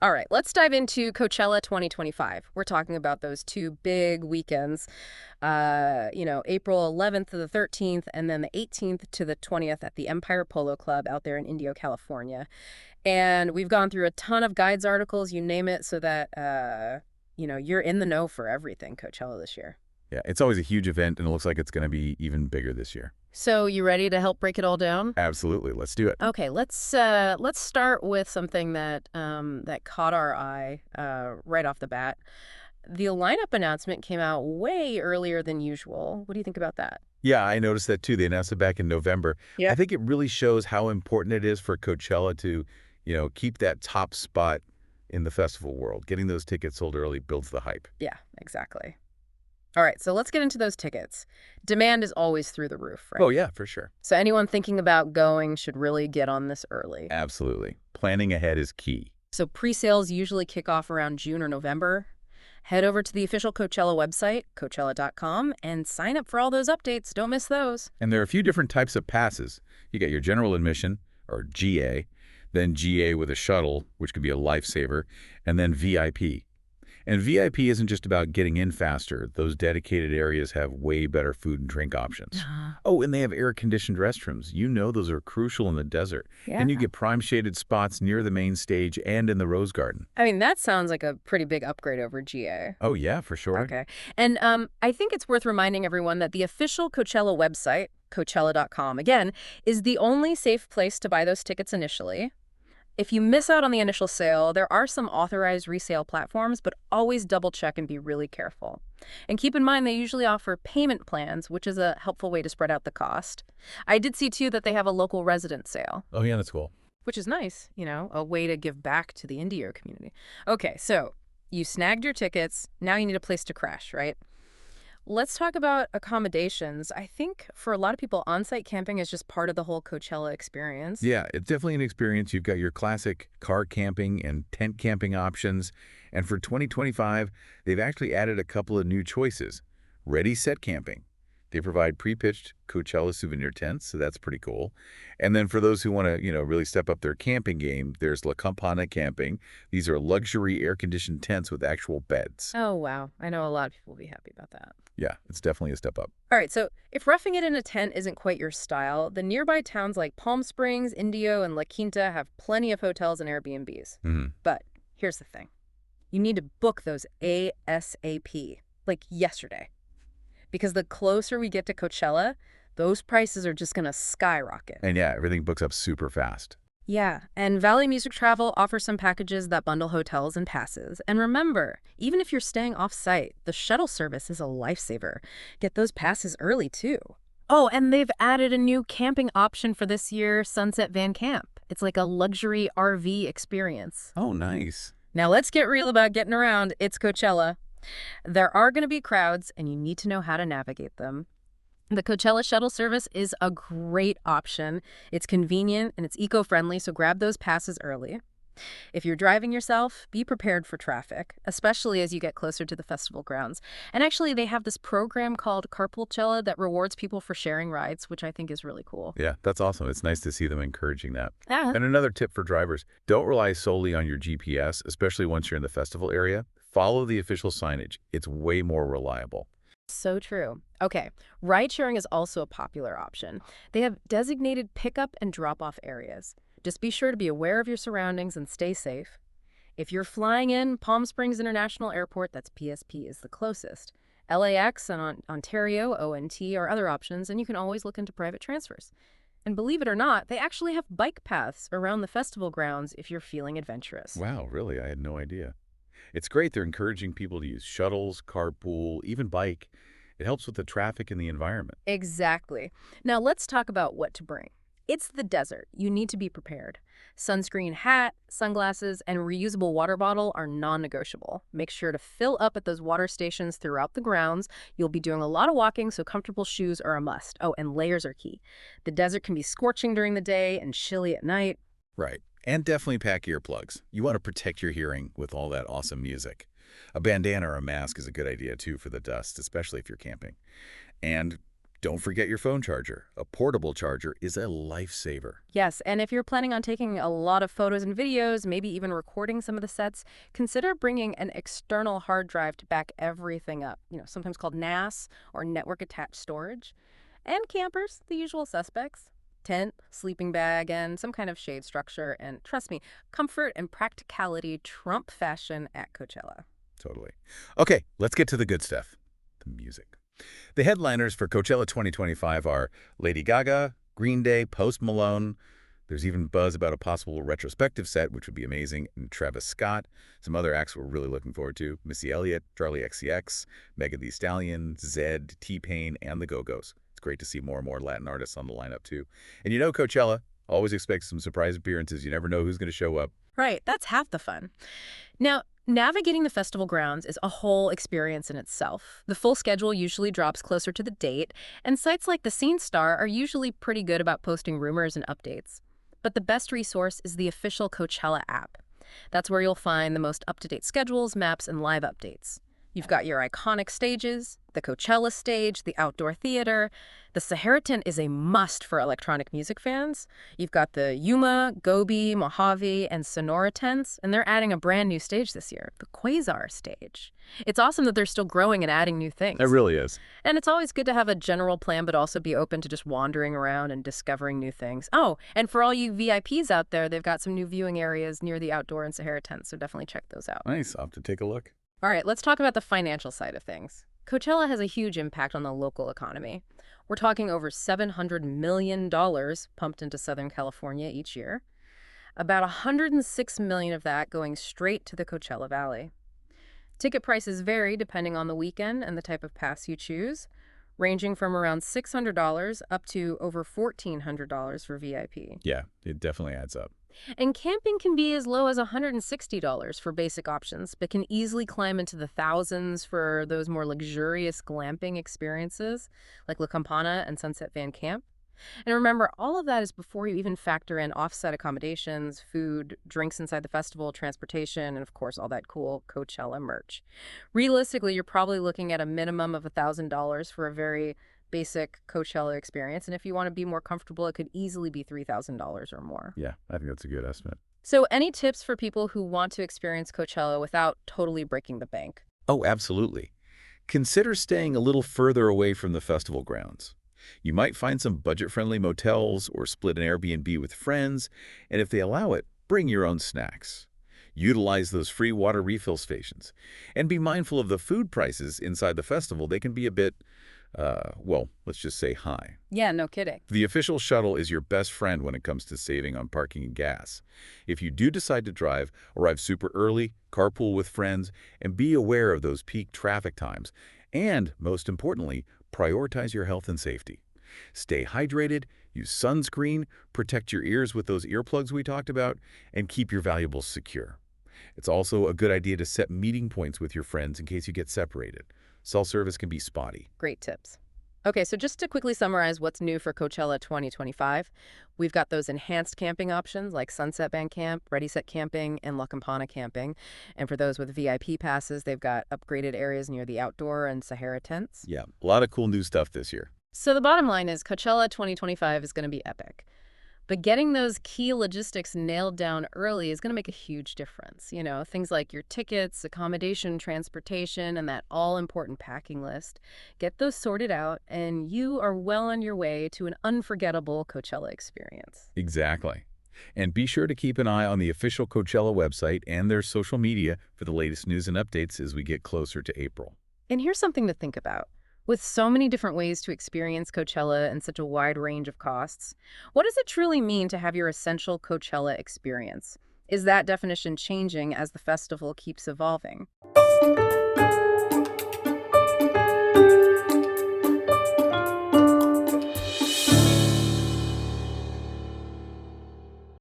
All right, let's dive into Coachella 2025. We're talking about those two big weekends, April 11th to the 13th, and then the 18th to the 20th at the Empire Polo Club out there in Indio, California. And we've gone through a ton of guides articles, you name it, so that, you're in the know for everything Coachella this year. Yeah, it's always a huge event, and it looks like it's going to be even bigger this year. So you ready to help break it all down? Absolutely. Let's do it. Okay, let's start with something that caught our eye right off the bat. The lineup announcement came out way earlier than usual. What do you think about that? Yeah, I noticed that too. They announced it back in November. I Yeah. think it really shows how important it is for Coachella to, keep that top spot in the festival world. Getting those tickets sold early builds the hype. Yeah, exactly. All right, so let's get into those tickets. Demand is always through the roof, right? Oh, yeah, for sure. So anyone thinking about going should really get on this early. Absolutely. Planning ahead is key. So pre-sales usually kick off around June or November. Head over to the official Coachella website, Coachella.com, and sign up for all those updates. Don't miss those. And there are a few different types of passes. You get your general admission, or GA, then GA with a shuttle, which could be a lifesaver, and then VIP. And VIP isn't just about getting in faster. Those dedicated areas have way better food and drink options. Oh, and they have air-conditioned restrooms. You know those are crucial in the desert. Yeah. And you get prime shaded spots near the main stage and in the Rose Garden. I mean, that sounds like a pretty big upgrade over GA. Oh, yeah, for sure. Okay. And I think it's worth reminding everyone that the official Coachella website, Coachella.com, again, is the only safe place to buy those tickets initially. If you miss out on the initial sale, there are some authorized resale platforms, but always double check and be really careful. And keep in mind, they usually offer payment plans, which is a helpful way to spread out the cost. I did see, too, that they have a local resident sale, Oh, yeah, that's cool. which is nice, a way to give back to the Indio community. Okay, so you snagged your tickets. Now you need a place to crash, right? Let's talk about accommodations. I think for a lot of people, on-site camping is just part of the whole Coachella experience. Yeah, it's definitely an experience. You've got your classic car camping and tent camping options. And for 2025, they've actually added a couple of new choices. Ready-Set Camping. They provide pre-pitched Coachella souvenir tents, so that's pretty cool. And then for those who want to, really step up their camping game, there's La Campana Camping. These are luxury air-conditioned tents with actual beds. Oh, wow. I know a lot of people will be happy about that. Yeah, it's definitely a step up. All right, so if roughing it in a tent isn't quite your style, the nearby towns like Palm Springs, Indio, and La Quinta have plenty of hotels and Airbnbs. But here's the thing. You need to book those ASAP, like yesterday. Because the closer we get to Coachella, those prices are just going to skyrocket. And yeah, everything books up super fast. Yeah, and Valley Music Travel offers some packages that bundle hotels and passes. And remember, even if you're staying off-site, the shuttle service is a lifesaver. Get those passes early, too. Oh, and they've added a new camping option for this year, Sunset Van Camp. It's like a luxury RV experience. Oh, nice. Now let's get real about getting around. It's Coachella. There are going to be crowds, and you need to know how to navigate them. The Coachella shuttle service is a great option. It's convenient and it's eco-friendly, so grab those passes early. If you're driving yourself, be prepared for traffic, especially as you get closer to the festival grounds. And actually, they have this program called Carpoolchella that rewards people for sharing rides, which I think is really cool. Yeah, that's awesome. It's nice to see them encouraging that. Yeah. And another tip for drivers, don't rely solely on your GPS, especially once you're in the festival area. Follow the official signage. It's way more reliable. So true. Okay, ride sharing is also a popular option. They have designated pickup and drop-off areas. Just be sure to be aware of your surroundings and stay safe. If you're flying in, Palm Springs International Airport, that's PSP, is the closest. LAX and Ontario, ONT, are other options, and you can always look into private transfers. And believe it or not, they actually have bike paths around the festival grounds if you're feeling adventurous. Wow, really? I had no idea. It's great they're encouraging people to use shuttles, carpool, even bike. It helps with the traffic and the environment. Exactly. Now let's talk about what to bring. It's the desert. You need to be prepared. Sunscreen hat, sunglasses, and reusable water bottle are non-negotiable. Make sure to fill up at those water stations throughout the grounds. You'll be doing a lot of walking, so comfortable shoes are a must. Oh, and layers are key. The desert can be scorching during the day and chilly at night. Right. And definitely pack earplugs. You want to protect your hearing with all that awesome music. A bandana or a mask is a good idea, too, for the dust, especially if you're camping. And Don't forget your phone charger. A portable charger is a lifesaver. Yes, and if you're planning on taking a lot of photos and videos, maybe even recording some of the sets, consider bringing an external hard drive to back everything up, sometimes called NAS or network attached storage. And campers, the usual suspects. Tent, sleeping bag, and some kind of shade structure. And trust me, comfort and practicality trump fashion at Coachella. Totally. Okay, let's get to the good stuff. The music. The headliners for Coachella 2025 are Lady Gaga, Green Day, Post Malone. There's even buzz about a possible retrospective set, which would be amazing, and Travis Scott. Some other acts we're really looking forward to: Missy Elliott, Charlie XCX, Megan Thee Stallion, Zedd, T-Pain, and the Go-Go's. It's great to see more and more Latin artists on the lineup, too. And Coachella always expects some surprise appearances. You never know who's going to show up. Right, that's half the fun. Now, navigating the festival grounds is a whole experience in itself. The full schedule usually drops closer to the date, and sites like the Scene Star are usually pretty good about posting rumors and updates. But the best resource is the official Coachella app. That's where you'll find the most up-to-date schedules, maps, and live updates. You've got your iconic stages, the Coachella stage, the outdoor theater. The Sahara tent is a must for electronic music fans. You've got the Yuma, Gobi, Mojave, and Sonora tents, and they're adding a brand new stage this year, the Quasar stage. It's awesome that they're still growing and adding new things. It really is. And it's always good to have a general plan, but also be open to just wandering around and discovering new things. Oh, and for all you VIPs out there, they've got some new viewing areas near the outdoor and Sahara tents, so definitely check those out. Nice. I'll have to take a look. All right, let's talk about the financial side of things. Coachella has a huge impact on the local economy. We're talking over $700 million pumped into Southern California each year. About $106 million of that going straight to the Coachella Valley. Ticket prices vary depending on the weekend and the type of pass you choose, ranging from around $600 up to over $1,400 for VIP. Yeah, it definitely adds up. And camping can be as low as $160 for basic options, but can easily climb into the thousands for those more luxurious glamping experiences, like La Campana and Sunset Van Camp. And remember, all of that is before you even factor in offsite accommodations, food, drinks inside the festival, transportation, and of course, all that cool Coachella merch. Realistically, you're probably looking at a minimum of $1,000 for a very basic Coachella experience. And if you want to be more comfortable, it could easily be $3,000 or more. Yeah, I think that's a good estimate. So any tips for people who want to experience Coachella without totally breaking the bank? Oh, absolutely. Consider staying a little further away from the festival grounds. You might find some budget-friendly motels or split an Airbnb with friends, and if they allow it, bring your own snacks. Utilize those free water refill stations. And be mindful of the food prices inside the festival. They can be a bit, well, let's just say high. Yeah, no kidding. The official shuttle is your best friend when it comes to saving on parking and gas. If you do decide to drive, arrive super early, carpool with friends, and be aware of those peak traffic times. And, most importantly, prioritize your health and safety. Stay hydrated, use sunscreen, protect your ears with those earplugs we talked about, and keep your valuables secure. It's also a good idea to set meeting points with your friends in case you get separated. Cell service can be spotty. Great tips. Okay, so just to quickly summarize what's new for Coachella 2025, we've got those enhanced camping options like Sunset Van Camp, Ready-Set Camping, and La Campana Camping. And for those with VIP passes, they've got upgraded areas near the outdoor and Sahara tents. Yeah, a lot of cool new stuff this year. So the bottom line is Coachella 2025 is going to be epic. But getting those key logistics nailed down early is going to make a huge difference. Things like your tickets, accommodation, transportation, and that all-important packing list. Get those sorted out, and you are well on your way to an unforgettable Coachella experience. Exactly. And be sure to keep an eye on the official Coachella website and their social media for the latest news and updates as we get closer to April. And here's something to think about. With so many different ways to experience Coachella and such a wide range of costs, what does it truly mean to have your essential Coachella experience? Is that definition changing as the festival keeps evolving?